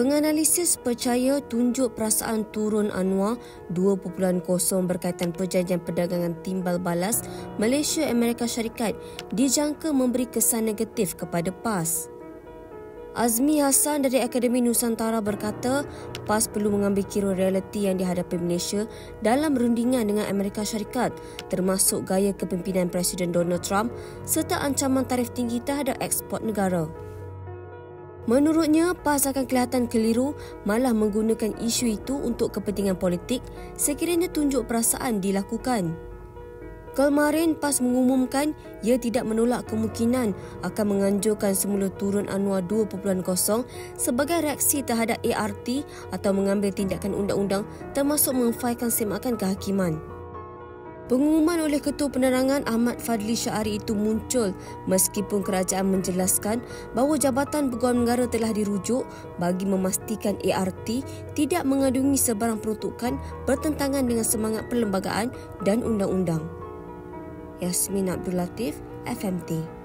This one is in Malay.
Penganalisis percaya tunjuk perasaan turun Anwar 2.0 berkaitan perjanjian perdagangan timbal balas Malaysia-Amerika Syarikat dijangka memberi kesan negatif kepada PAS. Azmi Hassan dari Akademi Nusantara berkata, PAS perlu mengambil kira realiti yang dihadapi Malaysia dalam rundingan dengan Amerika Syarikat, termasuk gaya kepimpinan Presiden Donald Trump serta ancaman tarif tinggi terhadap ekspor negara. Menurutnya, PAS akan kelihatan keliru malah menggunakan isu itu untuk kepentingan politik sekiranya tunjuk perasaan dilakukan. Kemarin, PAS mengumumkan ia tidak menolak kemungkinan akan menganjurkan semula turun Anwar 2.0 sebagai reaksi terhadap ART atau mengambil tindakan undang-undang termasuk memfailkan semakan kehakiman. Pengumuman oleh Ketua Penerangan Ahmad Fadli Syahari itu muncul meskipun kerajaan menjelaskan bahawa Jabatan Peguam Negara telah dirujuk bagi memastikan ART tidak mengandungi sebarang peruntukan bertentangan dengan semangat perlembagaan dan undang-undang. Yasmin Abdul Latif, FMT.